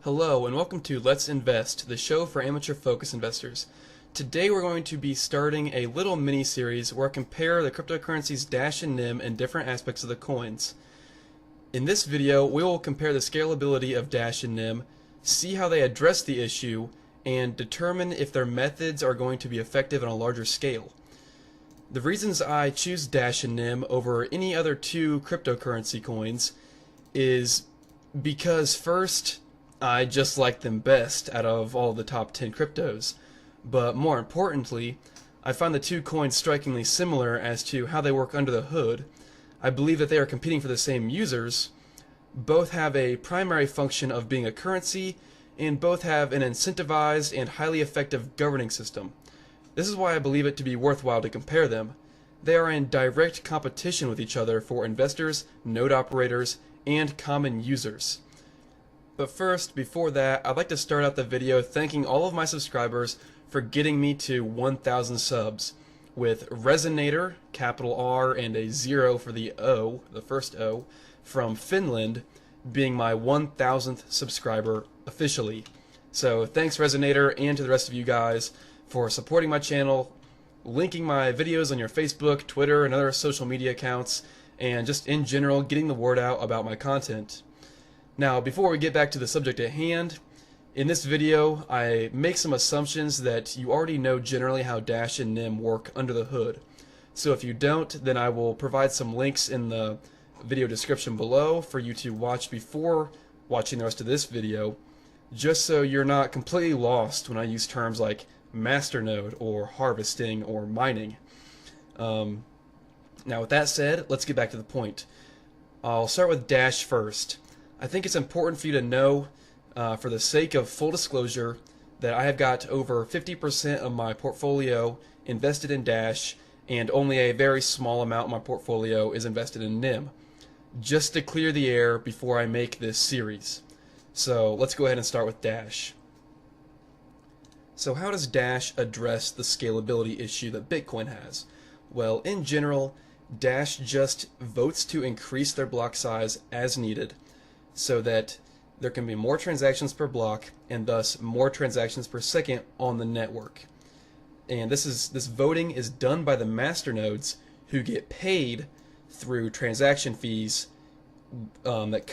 Hello and welcome to Let's Invest, the show for amateur focus investors. Today we're going to be starting a little mini-series where I compare the cryptocurrencies Dash and NEM and different aspects of the coins. In this video, we will compare the scalability of Dash and NEM, see how they address the issue, and determine if their methods are going to be effective on a larger scale. The reasons I choose Dash and NEM over any other two cryptocurrency coins is because first, I just like them best out of all the top 10 cryptos. But more importantly, I find the two coins strikingly similar as to how they work under the hood. I believe that they are competing for the same users. Both have a primary function of being a currency, and both have an incentivized and highly effective governing system. This is why I believe it to be worthwhile to compare them. They are in direct competition with each other for investors, node operators, and common users. But first, before that, I'd like to start out the video thanking all of my subscribers for getting me to 1,000 subs, with Resonator, capital R and a 0 for the O, the first O, from Finland, being my 1,000th subscriber officially. So thanks Resonator, and to the rest of you guys for supporting my channel, linking my videos on your Facebook, Twitter, and other social media accounts, and just in general getting the word out about my content. Now, before we get back to the subject at hand, in this video I make some assumptions that you already know generally how Dash and NEM work under the hood. So if you don't, then I will provide some links in the video description below for you to watch before watching the rest of this video, just so you're not completely lost when I use terms like masternode or harvesting or mining. Now with that said, let's get back to the point. I'll start with Dash first. I think it's important for you to know, for the sake of full disclosure, that I have got over 50% of my portfolio invested in Dash, and only a very small amount of my portfolio is invested in NEM, just to clear the air before I make this series. So let's go ahead and start with Dash. So how does Dash address the scalability issue that Bitcoin has? Well, in general, Dash just votes to increase their block size as needed, so that there can be more transactions per block and thus more transactions per second on the network. And this voting is done by the masternodes, who get paid through transaction fees that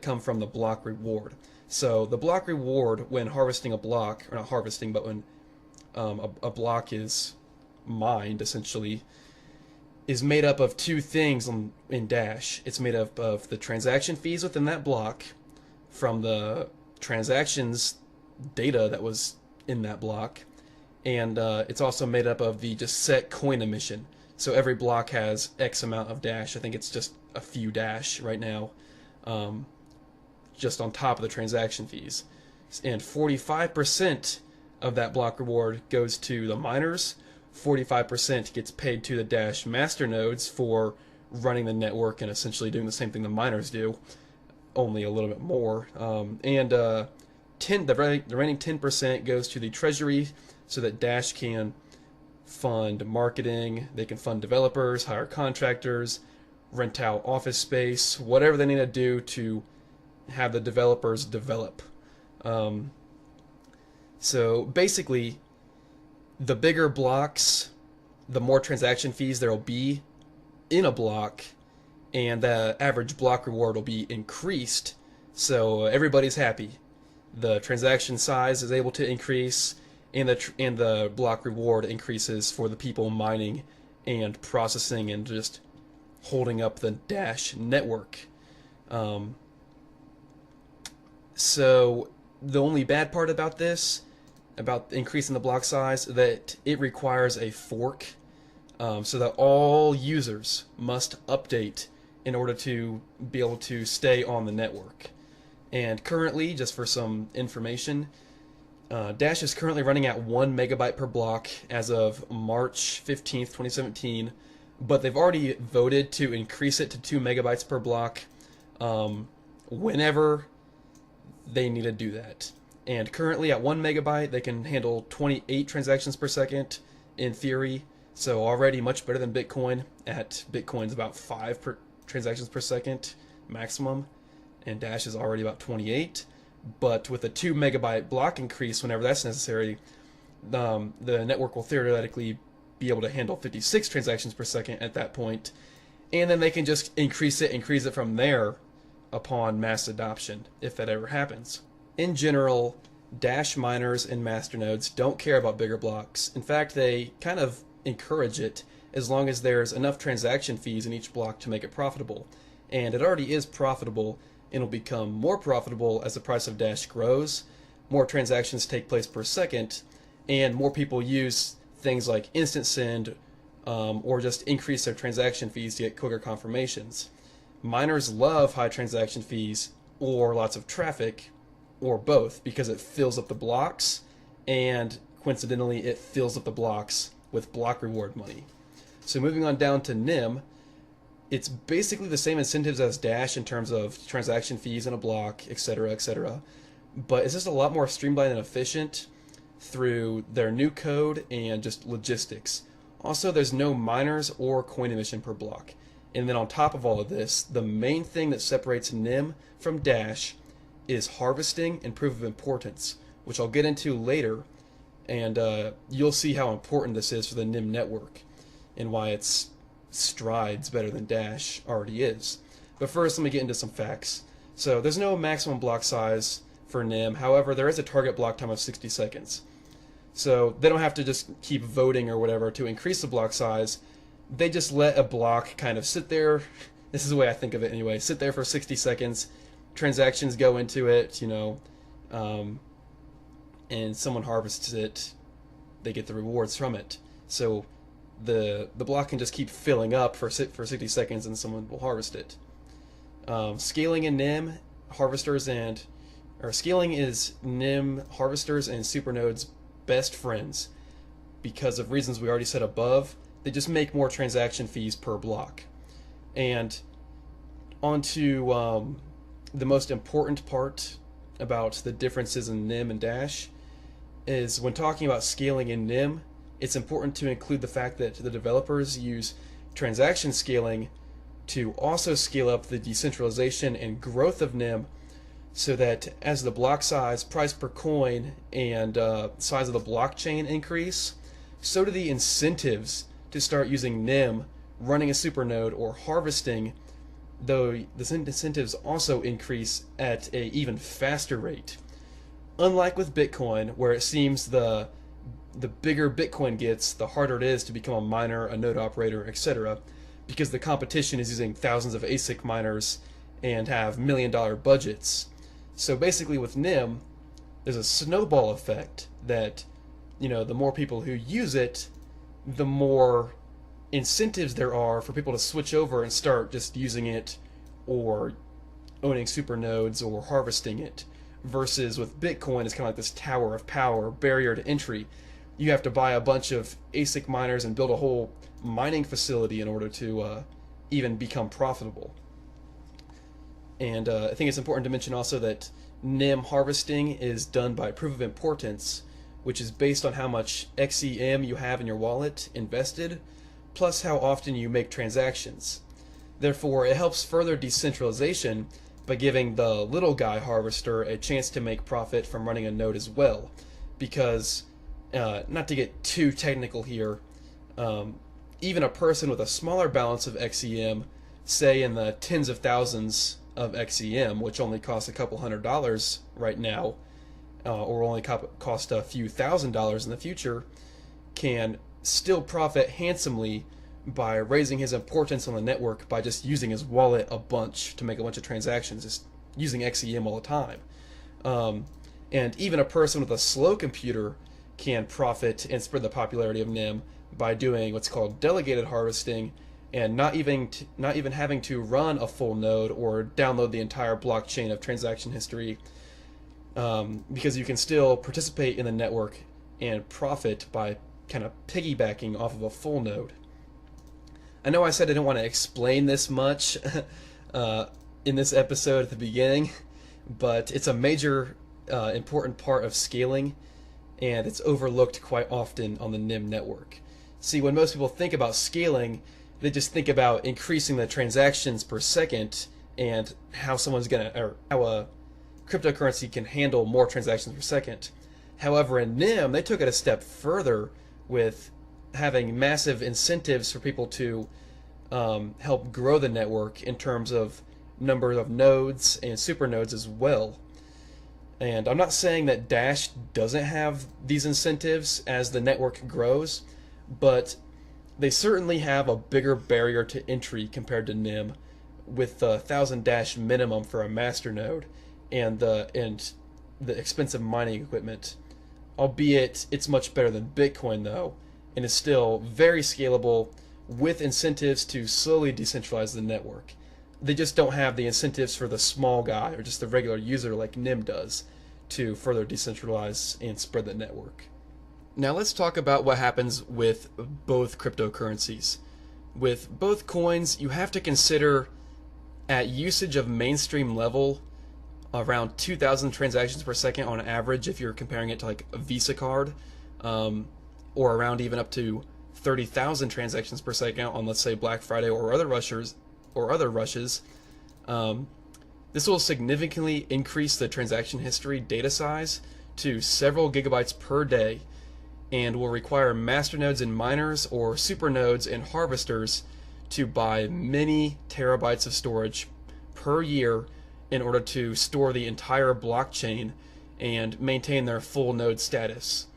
come from the block reward. So the block reward when harvesting a block, or not harvesting, but when a block is mined essentially, is made up of two things in Dash. It's made up of the transaction fees within that block from the transactions data that was in that block, and it's also made up of the just set coin emission. So every block has X amount of Dash. I think it's just a few Dash right now, just on top of the transaction fees. And 45% of that block reward goes to the miners. 45% gets paid to the Dash masternodes for running the network and essentially doing the same thing the miners do, only a little bit more. The remaining 10% goes to the treasury, so that Dash can fund marketing, they can fund developers, hire contractors, rent out office space, whatever they need to do to have the developers develop. So basically, the bigger blocks, the more transaction fees there will be in a block, and the average block reward will be increased, so everybody's happy. The transaction size is able to increase, and the block reward increases for the people mining and processing and just holding up the Dash network. So the only bad part about this, about increasing the block size, that it requires a fork, so that all users must update in order to be able to stay on the network. And currently, just for some information, Dash is currently running at 1 megabyte per block as of March 15th, 2017, but they've already voted to increase it to 2 megabytes per block whenever they need to do that. And currently at 1 megabyte they can handle 28 transactions per second in theory, so already much better than Bitcoin. At Bitcoin's about 5 transactions per second maximum, and Dash is already about 28. but with a 2 megabyte block increase whenever that's necessary, the network will theoretically be able to handle 56 transactions per second at that point, and then they can just increase it from there upon mass adoption, if that ever happens. In general, Dash miners and masternodes don't care about bigger blocks. In fact, they kind of encourage it as long as there's enough transaction fees in each block to make it profitable. And it already is profitable, and will become more profitable as the price of Dash grows, more transactions take place per second, and more people use things like instant send or just increase their transaction fees to get quicker confirmations. Miners love high transaction fees or lots of traffic, or both, because it fills up the blocks, and coincidentally it fills up the blocks with block reward money. So moving on down to NEM, it's basically the same incentives as Dash in terms of transaction fees in a block, etc., etc. But it's just a lot more streamlined and efficient through their new code and just logistics. Also, there's no miners or coin emission per block. And then on top of all of this, the main thing that separates NEM from Dash is harvesting and proof of importance, which I'll get into later, and you'll see how important this is for the NEM network and why it's strides better than Dash already is. But first, let me get into some facts. So there's no maximum block size for NEM. However, there is a target block time of 60 seconds. So they don't have to just keep voting or whatever to increase the block size. They just let a block kind of sit there. This is the way I think of it anyway. Sit there for 60 seconds. Transactions go into it, and someone harvests it. They get the rewards from it. So the block can just keep filling up for 60 seconds, and someone will harvest it. Scaling in NEM scaling is NEM harvesters and supernodes' best friends because of reasons we already said above. They just make more transaction fees per block. And onto the most important part about the differences in NEM and Dash is when talking about scaling in NEM, it's important to include the fact that the developers use transaction scaling to also scale up the decentralization and growth of NEM, so that as the block size, price per coin, and size of the blockchain increase, so do the incentives to start using NEM, running a supernode, or harvesting, though the incentives also increase at an even faster rate. Unlike with Bitcoin, where it seems the bigger Bitcoin gets, the harder it is to become a miner, a node operator, etc., because the competition is using thousands of ASIC miners and have million-dollar budgets. So basically with NEM, there's a snowball effect that, the more people who use it, the more incentives there are for people to switch over and start just using it or owning supernodes or harvesting it. Versus with Bitcoin, it's kind of like this tower of power, barrier to entry. You have to buy a bunch of ASIC miners and build a whole mining facility in order to even become profitable. And I think it's important to mention also that NEM harvesting is done by proof of importance, which is based on how much XEM you have in your wallet invested, plus how often you make transactions. Therefore, it helps further decentralization by giving the little guy harvester a chance to make profit from running a node as well. Because, not to get too technical here, even a person with a smaller balance of XEM, say in the tens of thousands of XEM, which only costs a couple $100 right now, or only cost a few $1,000s in the future, can still profit handsomely by raising his importance on the network by just using his wallet a bunch to make a bunch of transactions, just using XEM all the time. And even a person with a slow computer can profit and spread the popularity of NEM by doing what's called delegated harvesting, and not even having to run a full node or download the entire blockchain of transaction history, because you can still participate in the network and profit by kind of piggybacking off of a full node. I know I said I didn't want to explain this much in this episode at the beginning, but it's a major important part of scaling, and it's overlooked quite often on the NEM network. See, when most people think about scaling, they just think about increasing the transactions per second and how a cryptocurrency can handle more transactions per second. However, in NEM, they took it a step further with having massive incentives for people to help grow the network in terms of number of nodes and supernodes as well. And I'm not saying that Dash doesn't have these incentives as the network grows, but they certainly have a bigger barrier to entry compared to NEM, with the 1,000 Dash minimum for a master node and the expensive mining equipment. Albeit it's much better than Bitcoin though, and is still very scalable with incentives to slowly decentralize the network. They just don't have the incentives for the small guy or just the regular user like NEM does to further decentralize and spread the network. Now let's talk about what happens with both cryptocurrencies. With both coins, you have to consider at usage of mainstream level around 2,000 transactions per second on average if you're comparing it to like a Visa card, or around even up to 30,000 transactions per second on, let's say, Black Friday or other rushes. This will significantly increase the transaction history data size to several gigabytes per day, and will require masternodes and miners or supernodes and harvesters to buy many terabytes of storage per year in order to store the entire blockchain and maintain their full node status.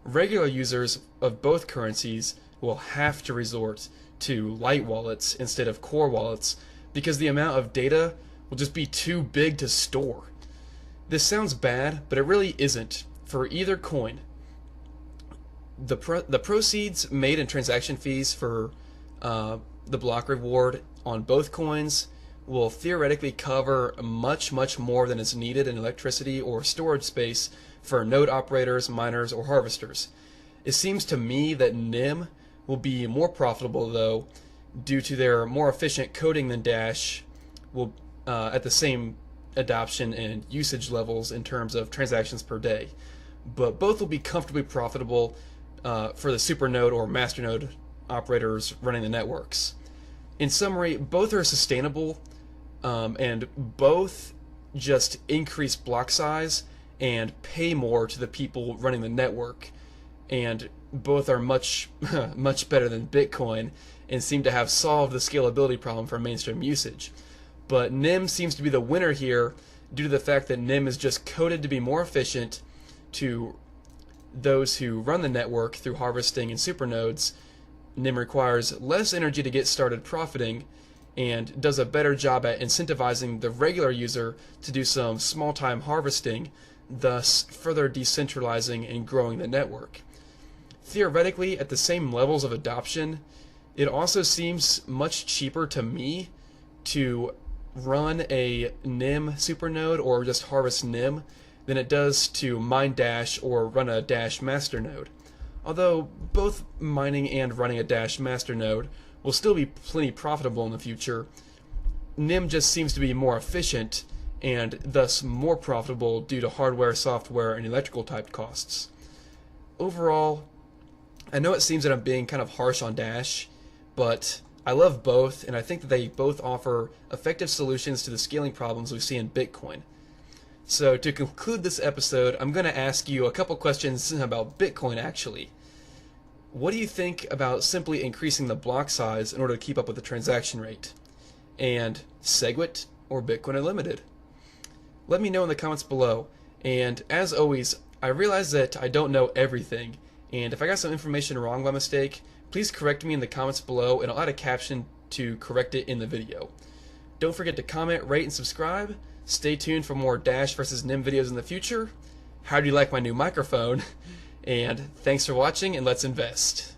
Regular users of both currencies will have to resort to light wallets instead of core wallets because the amount of data will just be too big to store. This sounds bad, but it really isn't for either coin. The proceeds made in transaction fees for the block reward on both coins will theoretically cover much more than is needed in electricity or storage space for node operators, miners, or harvesters. It seems to me that NEM will be more profitable though, due to their more efficient coding than Dash will at the same adoption and usage levels in terms of transactions per day. But both will be comfortably profitable for the supernode or masternode operators running the networks. In summary, both are sustainable, and both just increase block size and pay more to the people running the network, and both are much better than Bitcoin and seem to have solved the scalability problem for mainstream usage. But NEM seems to be the winner here due to the fact that NEM is just coded to be more efficient to those who run the network through harvesting and supernodes. NEM requires less energy to get started profiting and does a better job at incentivizing the regular user to do some small-time harvesting, thus further decentralizing and growing the network. Theoretically, at the same levels of adoption, it also seems much cheaper to me to run a NEM supernode or just harvest NEM than it does to mine Dash or run a Dash masternode. Although both mining and running a Dash masternode will still be plenty profitable in the future, NEM just seems to be more efficient and thus more profitable due to hardware, software, and electrical type costs. Overall, I know it seems that I'm being kind of harsh on Dash, but I love both, and I think that they both offer effective solutions to the scaling problems we see in Bitcoin. So to conclude this episode, I'm going to ask you a couple questions about Bitcoin actually. What do you think about simply increasing the block size in order to keep up with the transaction rate? And SegWit or Bitcoin Unlimited? Let me know in the comments below. And as always, I realize that I don't know everything, and if I got some information wrong by mistake, please correct me in the comments below and I'll add a caption to correct it in the video. Don't forget to comment, rate, and subscribe. Stay tuned for more Dash versus NEM videos in the future. How do you like my new microphone? And thanks for watching, and let's invest.